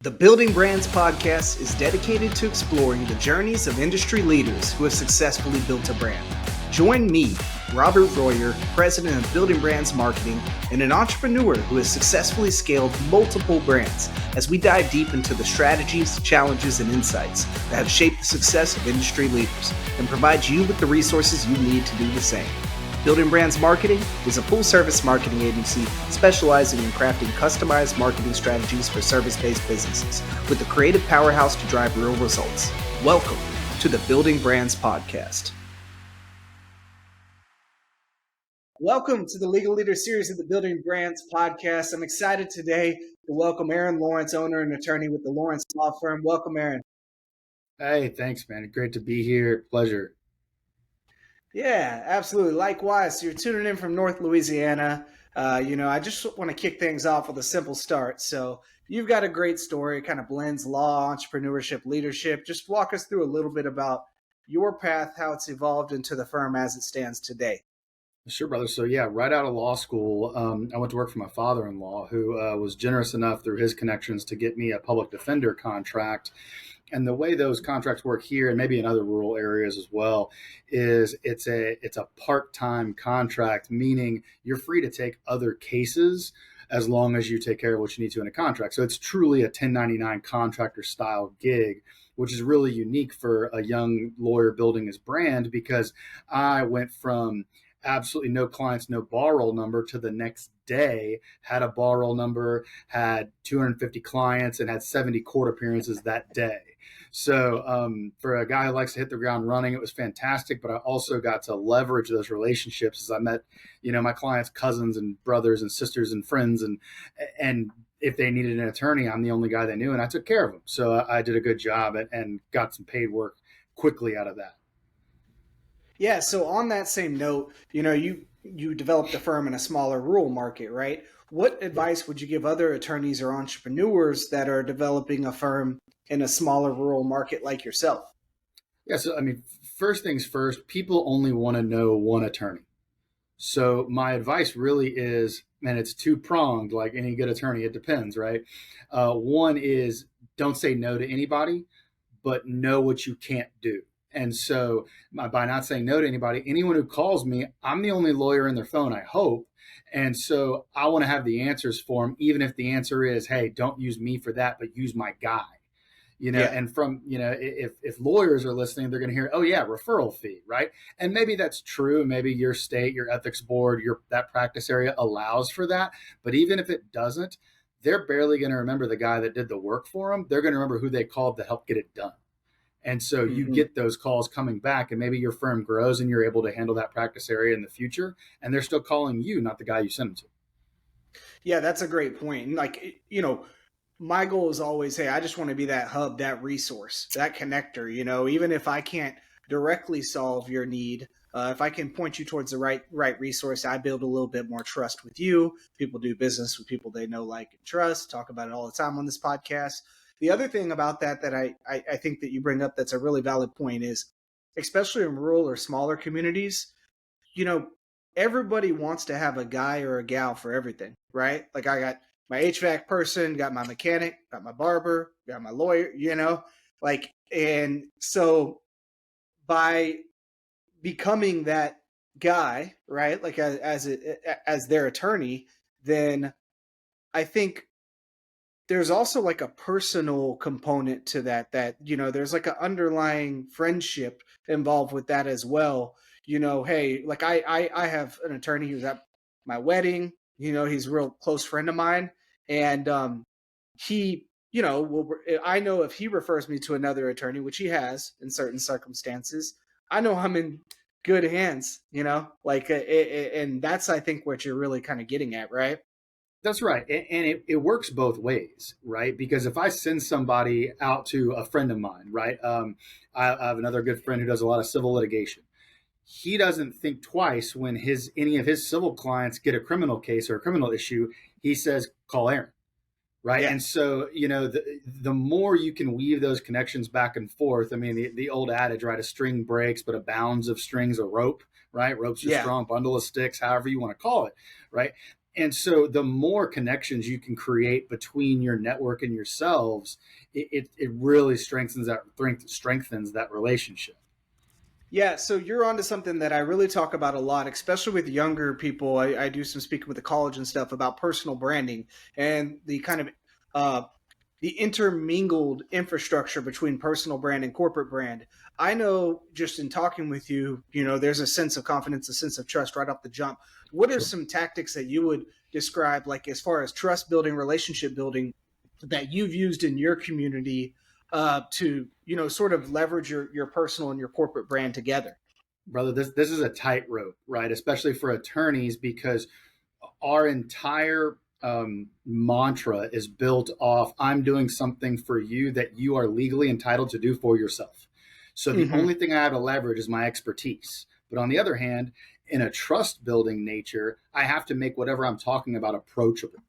The Building Brands podcast is dedicated to exploring the journeys of industry leaders who have successfully built a brand. Join me, Robert Royer, president of Building Brands Marketing, and an entrepreneur who has successfully scaled multiple brands as we dive deep into the strategies, challenges, and insights that have shaped the success of industry leaders and provide you with the resources you need to do the same. Building Brands Marketing is a full-service marketing agency specializing in crafting customized marketing strategies for service-based businesses with the creative powerhouse to drive real results. Welcome to the Building Brands Podcast. Welcome to the Legal Leader Series of the Building Brands Podcast. I'm excited today to welcome Aaron Lawrence, owner and attorney with the Lawrence Law Firm. Welcome, Aaron. Hey, thanks, man. Great to be here. Pleasure. Yeah, absolutely. Likewise, you're tuning in from North Louisiana. I just want to kick things off with a simple start. So you've got a great story, it kind of blends law, entrepreneurship, leadership. Just walk us through a little bit about your path, how it's evolved into the firm as it stands today. Sure, brother. So yeah, right out of law school, I went to work for my father-in-law, who was generous enough through his connections to get me a public defender contract. And the way those contracts work here, and maybe in other rural areas as well, is it's a part-time contract, meaning you're free to take other cases as long as you take care of what you need to in a contract. So it's truly a 1099 contractor style gig, which is really unique for a young lawyer building his brand, because I went from absolutely no clients, no bar roll number, to the next day had a bar roll number, had 250 clients, and had 70 court appearances that day. So for a guy who likes to hit the ground running, it was fantastic. But I also got to leverage those relationships as I met, my clients' cousins and brothers and sisters and friends, and if they needed an attorney, I'm the only guy they knew, and I took care of them. So I did a good job and got some paid work quickly out of that. Yeah, so on that same note, you developed a firm in a smaller rural market, right? What advice would you give other attorneys or entrepreneurs that are developing a firm in a smaller rural market like yourself? Yeah, so first things first, people only want to know one attorney. So my advice really is, and it's two-pronged, like any good attorney, it depends, right? One is, don't say no to anybody, but know what you can't do. And so by not saying no to anybody, anyone who calls me, I'm the only lawyer in their phone, I hope. And so I want to have the answers for them, even if the answer is, hey, don't use me for that, but use my guy. Yeah. And from, if lawyers are listening, they're going to hear, oh yeah, referral fee, right? And maybe that's true. Maybe your state, your ethics board, that practice area allows for that. But even if it doesn't, they're barely going to remember the guy that did the work for them. They're going to remember who they called to help get it done. And so you get those calls coming back, and maybe your firm grows and you're able to handle that practice area in the future, and they're still calling you, not the guy you sent them to. Yeah, that's a great point. And my goal is always, hey, I just want to be that hub, that resource, that connector, even if I can't directly solve your need, if I can point you towards the right resource, I build a little bit more trust with you. People do business with people they know, like, and trust. Talk about it all the time on this podcast. The other thing about that I think that you bring up that's a really valid point is, especially in rural or smaller communities, everybody wants to have a guy or a gal for everything, right? Like, I got my HVAC person, got my mechanic, got my barber, got my lawyer, and so by becoming that guy, right, like as their attorney, then I think there's also like a personal component to that there's like an underlying friendship involved with that as well. Hey, like I have an attorney who's at my wedding. He's a real close friend of mine, and he I know if he refers me to another attorney, which he has in certain circumstances, I know I'm in good hands. And that's, I think, what you're really kind of getting at, right? That's right. And it works both ways, right? Because if I send somebody out to a friend of mine, right? I have another good friend who does a lot of civil litigation. He doesn't think twice when any of his civil clients get a criminal case or a criminal issue. He says, call Aaron, right? Yeah. And so, the more you can weave those connections back and forth. The old adage, right? A string breaks, but a bounds of strings a rope, right? Ropes are strong, bundle of sticks, however you want to call it, right? And so the more connections you can create between your network and yourselves, it really strengthens that relationship. Yeah, so you're onto something that I really talk about a lot, especially with younger people. I do some speaking with the college and stuff about personal branding and the kind of uh, the intermingled infrastructure between personal brand and corporate brand. I know just in talking with you, there's a sense of confidence, a sense of trust right off the jump. What are Sure. some tactics that you would describe, like as far as trust building, relationship building, that you've used in your community to, sort of leverage your personal and your corporate brand together? Brother, this is a tightrope, right? Especially for attorneys, because our entire mantra is built off I'm doing something for you that you are legally entitled to do for yourself. So the Mm-hmm. only thing I have to leverage is my expertise. But on the other hand, in a trust building nature, I have to make whatever I'm talking about approachable.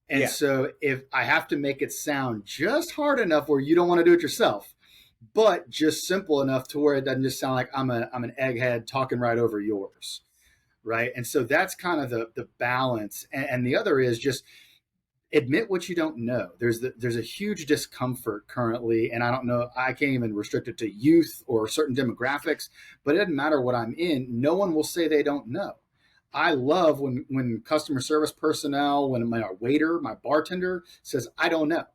And Yeah. so if I have to make it sound just hard enough where you don't want to do it yourself, but just simple enough to where it doesn't just sound like I'm an egghead talking right over yours, right? And so that's kind of the balance. And the other is just admit what you don't know. There's a huge discomfort currently, and I don't know. I can't even restrict it to youth or certain demographics, but it doesn't matter what I'm in. No one will say they don't know. I love when customer service personnel, when my waiter, my bartender says I don't know,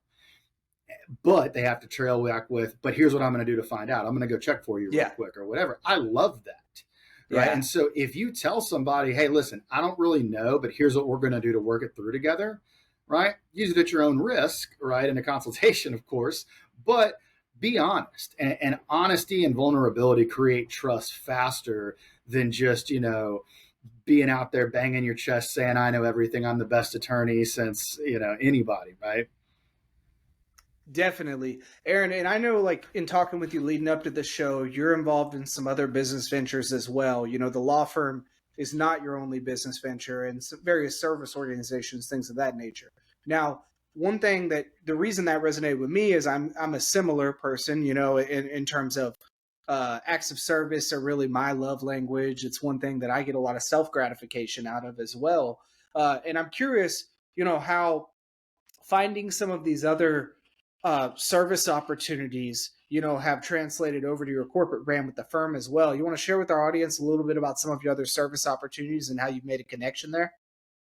but they have to trail back with, but here's what I'm going to do to find out. I'm going to go check for you real Yeah. quick or whatever. I love that. Right. Yeah. And so if you tell somebody, hey, listen, I don't really know, but here's what we're going to do to work it through together, right? Use it at your own risk, right? In a consultation, of course, but be honest. And honesty and vulnerability create trust faster than just, being out there banging your chest saying, I know everything. I'm the best attorney since, anybody, right? Definitely. Aaron, and I know like in talking with you leading up to the show, you're involved in some other business ventures as well. The law firm is not your only business venture and some various service organizations, things of that nature. Now, one thing that the reason that resonated with me is I'm a similar person, in terms of acts of service are really my love language. It's one thing that I get a lot of self gratification out of as well. And I'm curious, how finding some of these other service opportunities, have translated over to your corporate brand with the firm as well. You want to share with our audience a little bit about some of your other service opportunities and how you've made a connection there?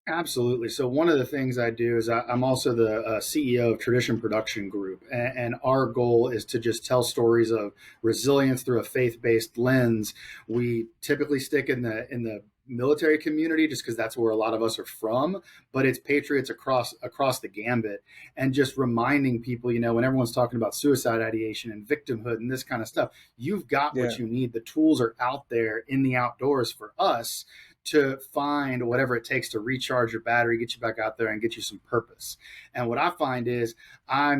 Absolutely. So one of the things I do is I'm also the CEO of Tradition Production Group, and our goal is to just tell stories of resilience through a faith-based lens. We typically stick in the military community just because that's where a lot of us are from, but it's patriots across the gambit, and just reminding people, when everyone's talking about suicide ideation and victimhood and this kind of stuff, you've got Yeah. what you need. The tools are out there in the outdoors for us to find whatever it takes to recharge your battery, get you back out there and get you some purpose. And what I find is I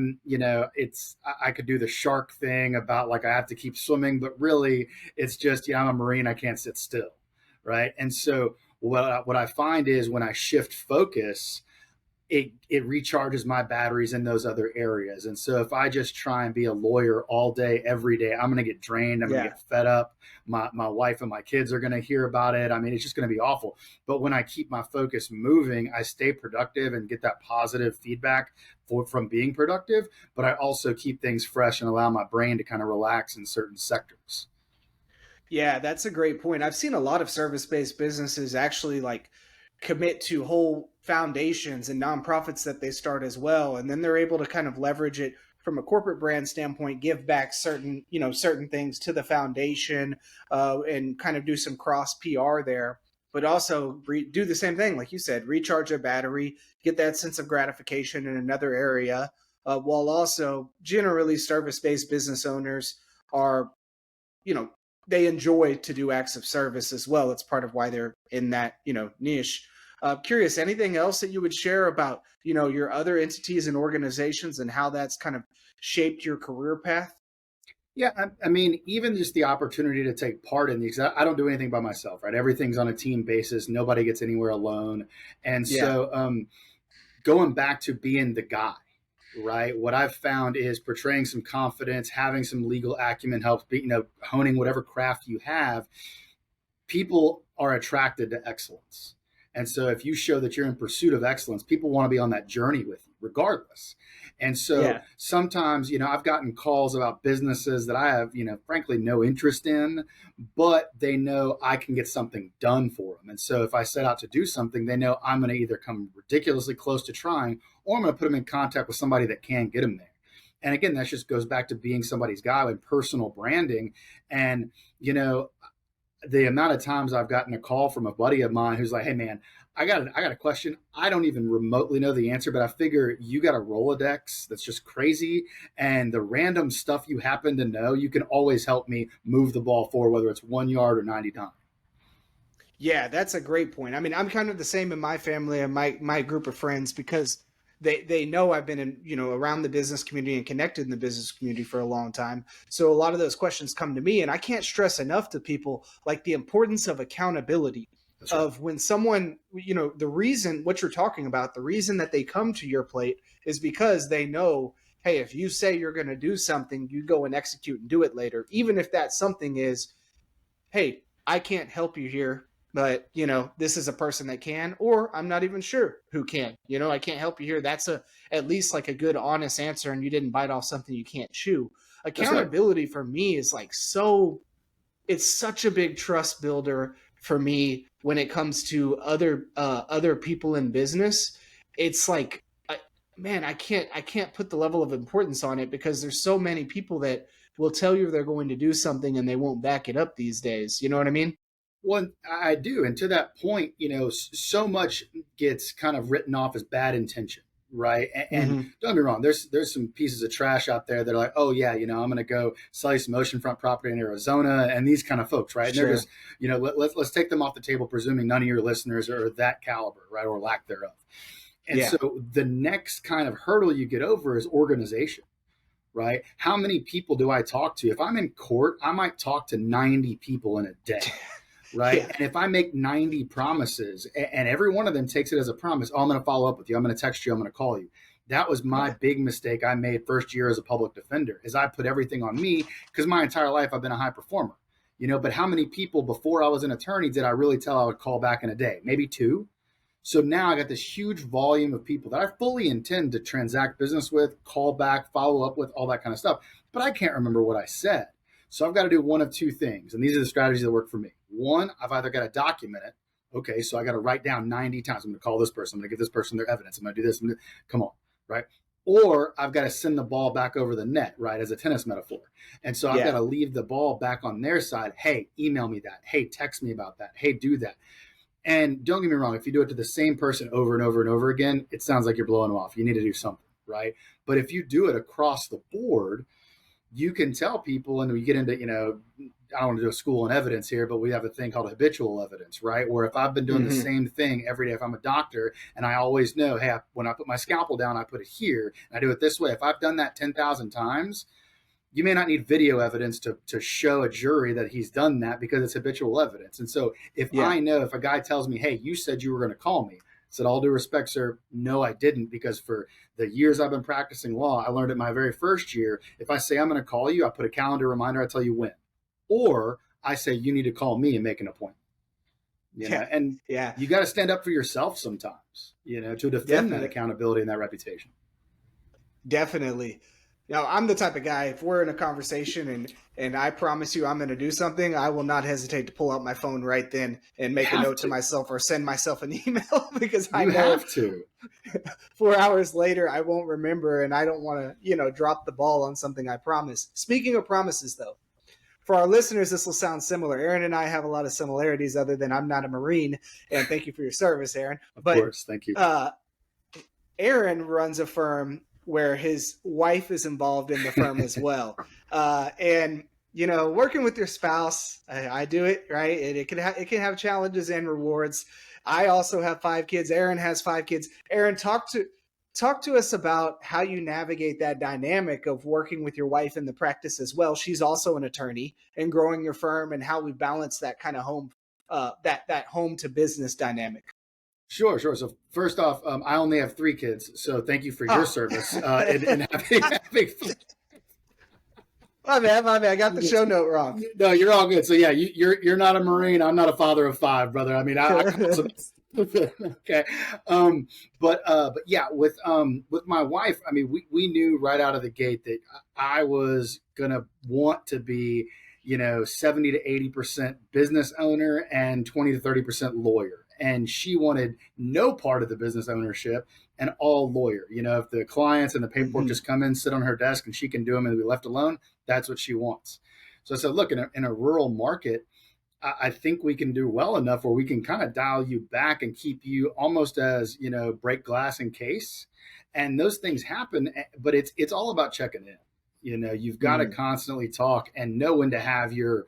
could do the shark thing about like I have to keep swimming, but really it's just, I'm a Marine, I can't sit still. Right. And so what I find is when I shift focus, it recharges my batteries in those other areas. And so if I just try and be a lawyer all day, every day, I'm going to get drained. I'm going to Yeah. get fed up. My wife and my kids are going to hear about it. I mean, it's just going to be awful. But when I keep my focus moving, I stay productive and get that positive feedback from being productive. But I also keep things fresh and allow my brain to kind of relax in certain sectors. Yeah, that's a great point. I've seen a lot of service-based businesses actually like commit to whole foundations and nonprofits that they start as well, and then they're able to kind of leverage it from a corporate brand standpoint, give back certain things to the foundation, and kind of do some cross PR there, but also do the same thing, like you said, recharge a battery, get that sense of gratification in another area, while also generally service-based business owners are you know they enjoy to do acts of service as well. It's part of why they're in that niche. Curious, anything else that you would share about your other entities and organizations and how that's kind of shaped your career path? Yeah, I mean, even just the opportunity to take part in these, I don't do anything by myself, right? Everything's on a team basis. Nobody gets anywhere alone. And Yeah, so going back to being the guy, right? What I've found is portraying some confidence, having some legal acumen helps, honing whatever craft you have. People are attracted to excellence. And so if you show that you're in pursuit of excellence, people want to be on that journey with you regardless. And so Yeah. sometimes, I've gotten calls about businesses that I have, frankly, no interest in, but they know I can get something done for them. And so if I set out to do something, they know I'm going to either come ridiculously close to trying, or I'm going to put them in contact with somebody that can get them there. And again, that just goes back to being somebody's guy with personal branding. And, the amount of times I've gotten a call from a buddy of mine who's like, "Hey man, I got a question. I don't even remotely know the answer, but I figure you got a Rolodex that's just crazy, and the random stuff you happen to know, you can always help me move the ball forward, whether it's 1 yard or 90 times." Yeah, that's a great point. I mean, I'm kind of the same in my family and my group of friends because they know I've been in, around the business community and connected in the business community for a long time. So a lot of those questions come to me, and I can't stress enough to people like the importance of accountability, That's right. of when someone, the reason what you're talking about, the reason that they come to your plate is because they know, hey, if you say you're going to do something, you go and execute and do it later, even if that something is, hey, I can't help you here, but this is a person that can, or I'm not even sure who can. I can't help you here. That's at least like a good honest answer, and you didn't bite off something you can't chew. That's right. Accountability for me is like it's such a big trust builder for me when it comes to other people in business. It's like, man, I can't put the level of importance on it because there's so many people that will tell you they're going to do something and they won't back it up these days. You know what I mean? Well, I do. And to that point, so much gets kind of written off as bad intention, right? And Mm-hmm. don't get me wrong, there's some pieces of trash out there that are like, oh yeah, I'm going to go sell you some oceanfront property in Arizona, and these kind of folks, right? And they're Sure. just, let's take them off the table, presuming none of your listeners are that caliber, right, or lack thereof. And Yeah. so the next kind of hurdle you get over is organization, right? How many people do I talk to? If I'm in court, I might talk to 90 people in a day, right? Yeah. And if I make 90 promises and every one of them takes it as a promise, oh, I'm going to follow up with you, I'm going to text you, I'm going to call you. That was my Yeah. big mistake I made first year as a public defender, is I put everything on me because my entire life I've been a high performer, but how many people before I was an attorney did I really tell I would call back in a day? Maybe two. So now I got this huge volume of people that I fully intend to transact business with, call back, follow up with, all that kind of stuff. But I can't remember what I said. So I've got to do one of two things. And these are the strategies that work for me. One, I've either got to document it. Okay, so I got to write down 90 times. I'm going to call this person. I'm going to give this person their evidence. I'm going to do this. Come on, right? Or I've got to send the ball back over the net, right, as a tennis metaphor. And so I've got Yeah. to leave the ball back on their side. Hey, email me that. Hey, text me about that. Hey, do that. And don't get me wrong, if you do it to the same person over and over and over again, it sounds like you're blowing them off. You need to do something, right? But if you do it across the board, you can tell people, and we get into, I don't want to do a school in evidence here, but we have a thing called habitual evidence, right? Where if I've been doing the Mm-hmm. same thing every day, if I'm a doctor and I always know, hey, when I put my scalpel down, I put it here, and I do it this way. If I've done that 10,000 times, you may not need video evidence to show a jury that he's done that because it's habitual evidence. And so if Yeah. I know, if a guy tells me, hey, you said you were going to call me, I said, all due respect, sir, no, I didn't, because for the years I've been practicing law, I learned it my very first year. If I say I'm going to call you, I put a calendar reminder, I tell you when. Or I say you need to call me and make an appointment. Yeah. And Yeah. you got to stand up for yourself sometimes, to defend that Definitely. accountability and that reputation. Definitely. Now, I'm the type of guy, if we're in a conversation and I promise you I'm going to do something, I will not hesitate to pull out my phone right then and You make a have note to to. myself or send myself an email because I You know have to. 4 hours later I won't remember and I don't want to, drop the ball on something I promised. Speaking of promises, though, for our listeners, this will sound similar. Aaron and I have a lot of similarities other than I'm not a Marine, and thank you for your service, Aaron. Of But course. Thank you. uh, Aaron runs a firm where his wife is involved in the firm as well. And working with your spouse, I do it right. It can have challenges and rewards. I also have 5 kids. Aaron has 5 kids. Aaron, talk to us about how you navigate that dynamic of working with your wife in the practice as well. She's also an attorney and growing your firm, and how we balance that kind of home that home to business dynamic. Sure, sure. So first off, I only have 3 kids, so thank you for your Oh. service in having. My bad. I got the show note wrong. No, you're all good. So yeah, you're not a Marine. I'm not a father of 5, brother. I mean, I call some Okay. But yeah, with my wife, I mean, we knew right out of the gate that I was gonna want to be, 70 to 80% business owner and 20 to 30% lawyer. And she wanted no part of the business ownership and all lawyer. If the clients and the paperwork Hmm. just come in, sit on her desk, and she can do them and be left alone, that's what she wants. So I said, look, in a rural market, I think we can do well enough where we can kind of dial you back and keep you almost as, break glass in case. And those things happen, but it's all about checking in. You've got to Hmm. constantly talk and know when to have your,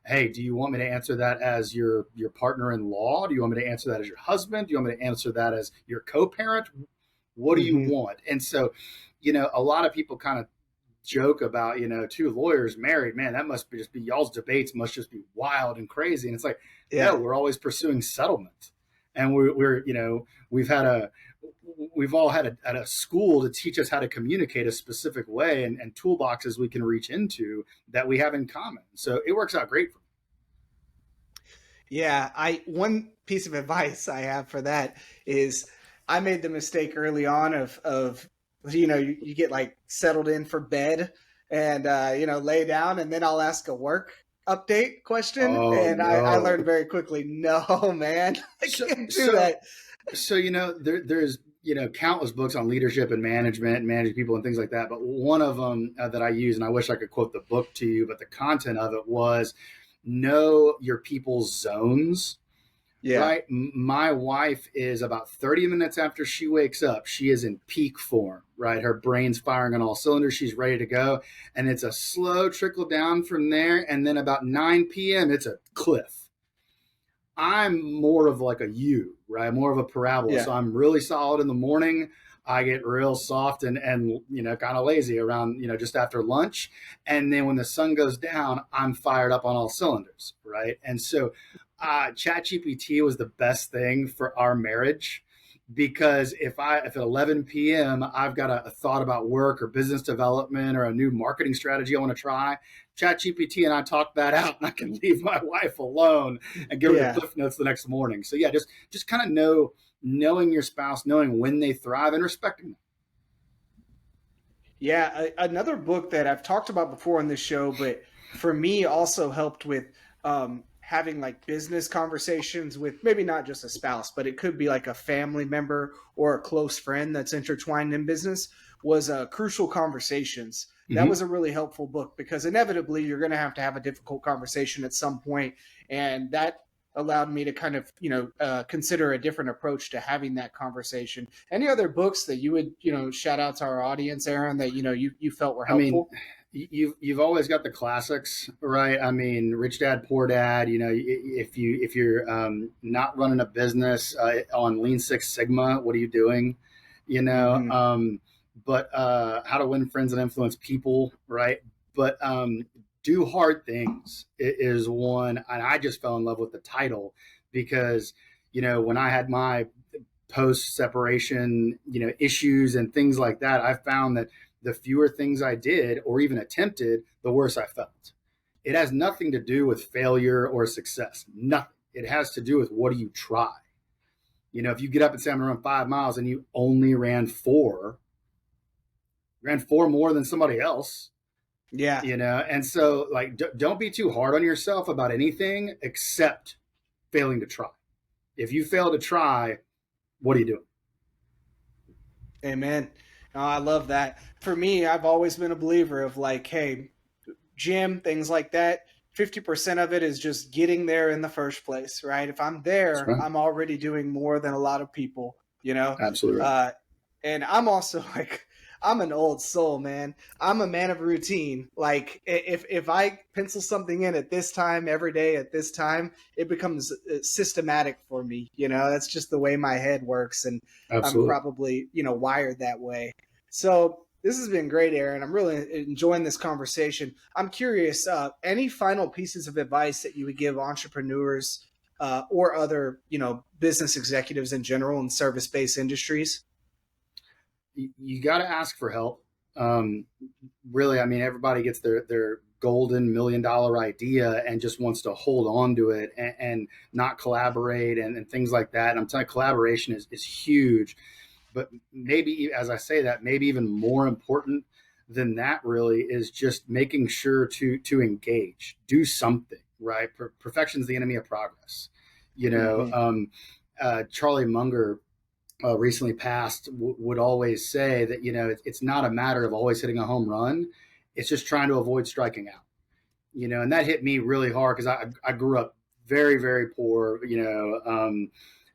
hey, do you want me to answer that as your partner in law? Do you want me to answer that as your husband? Do you want me to answer that as your co-parent? What do you Hmm. want? And so, a lot of people kind of joke about, two lawyers married, man, that must be just be y'all's debates must just be wild and crazy. And it's like, no, Yeah. we're always pursuing settlement. And we're we've had a we've all had a school to teach us how to communicate a specific way, and toolboxes we can reach into that we have in common. So it works out great for me. Yeah, I one piece of advice I have for that is I made the mistake early on of you get like settled in for bed and lay down and then I'll ask a work update question Oh and I learned no. very quickly, no man, I So can't do so that. so there's countless books on leadership and management and managing people and things like that, but one of them that I use, and I wish I could quote the book to you, but the content of it was know your people's zones. Yeah. Right, my wife is about 30 minutes after she wakes up, she is in peak form. Right, her brain's firing on all cylinders, she's ready to go, and it's a slow trickle down from there, and then about 9 p.m. it's a cliff. I'm more of like a U, right? More of a parabola. Yeah. So I'm really solid in the morning. I get real soft and kind of lazy around, just after lunch. And then when the sun goes down, I'm fired up on all cylinders, right? And so ChatGPT was the best thing for our marriage because if at 11 p.m. I've got a thought about work or business development or a new marketing strategy I want to try, ChatGPT and I talk that out, and I can leave my wife alone and give her the Yeah. cliff notes the next morning. So yeah, just kind of knowing your spouse, knowing when they thrive, and respecting them. Yeah, another book that I've talked about before on this show, but for me also helped with having like business conversations with maybe not just a spouse, but it could be like a family member or a close friend that's intertwined in business. Was Crucial Conversations. That Mm-hmm. was a really helpful book because inevitably you're going to have a difficult conversation at some point, and that allowed me to kind of consider a different approach to having that conversation. Any other books that you would shout out to our audience, Aaron, that you felt were I mean, helpful? you've always got the classics, right? I mean, Rich Dad Poor Dad. If you're not running a business on Lean Six Sigma, what are you doing? You know, Hmm. um, but How to Win Friends and Influence People, right? But Do Hard Things is one, and I just fell in love with the title because when I had my post separation issues and things like that, I found that the fewer things I did or even attempted, the worse I felt. It has nothing to do with failure or success. Nothing. It has to do with what do you try. If you get up and say I'm gonna run 5 miles and you only ran four more than somebody else, Yeah. and so like don't be too hard on yourself about anything except failing to try. If you fail to try, what are you doing? Amen. I love that. For me, I've always been a believer of like, hey, gym, things like that. 50% of it is just getting there in the first place, right? If I'm That's there, right. I'm already doing more than a lot of people, you know? Absolutely right. Uh, and I'm also like, I'm an old soul, man. I'm a man of routine. Like if I pencil something in at this time every day at this time, it becomes systematic for me. That's just the way my head works, and I'm Absolutely. probably wired that way. So this has been great, Aaron. I'm really enjoying this conversation. I'm curious, any final pieces of advice that you would give entrepreneurs or other, business executives in general in service-based industries? You got to ask for help. Um, Really, I mean, everybody gets their golden $1 million idea and just wants to hold on to it and not collaborate and things like that. And I'm telling you, collaboration is huge. But maybe, as I say that, maybe even more important than that really is just making sure to engage, do something, right? Perfection's the enemy of progress. You know, Mm-hmm. Charlie Munger recently passed would always say that, you know, it's not a matter of always hitting a home run. It's just trying to avoid striking out, you know, and that hit me really hard because I grew up very, very poor, you know,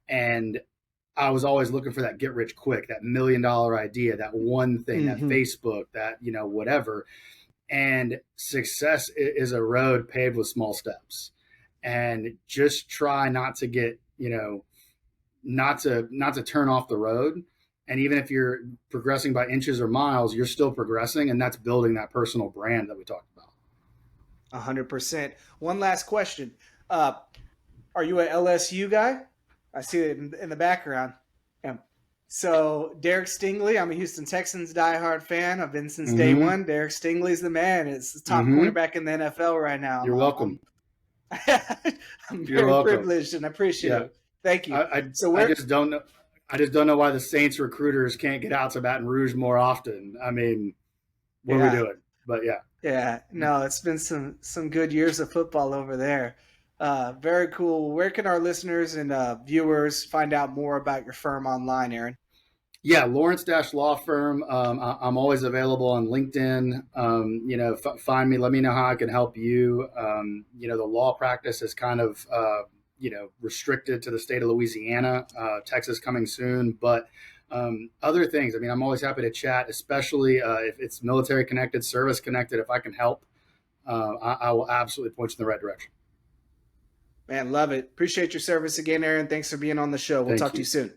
and I was always looking for that get rich quick, that $1 million idea, that one thing, that Mm-hmm. Facebook, that, you know, whatever. And success is a road paved with small steps. And just try not to get, you know, not to turn off the road. And even if you're progressing by inches or miles, you're still progressing, and that's building that personal brand that we talked about. 100%. One last question. Uh, are you an LSU guy? I see it in the background. Yeah. So Derek Stingley, I'm a Houston Texans diehard fan. I've been since day Mm-hmm. one. Derek Stingley's the man. It's the top Mm-hmm. cornerback in the NFL right now. You're welcome. I'm You're very welcome. privileged and I appreciate Yeah. it. Thank you. So I where just don't know. I just don't know why the Saints recruiters can't get out to Baton Rouge more often. I mean, what are we yeah. doing? But yeah. Yeah, no, it's been some good years of football over there. Very cool. Where can our listeners and viewers find out more about your firm online, Aaron? Yeah, Lawrence Dash Law Firm. I'm always available on LinkedIn. You know, find me. Let me know how I can help you. You know, the law practice is kind of you know, restricted to the state of Louisiana. Texas coming soon, but other things. I mean, I'm always happy to chat, especially if it's military connected, service connected. If I can help, I will absolutely point you in the right direction. Man, love it. Appreciate your service again, Aaron. Thanks for being on the show. We'll Thank talk to you you. soon.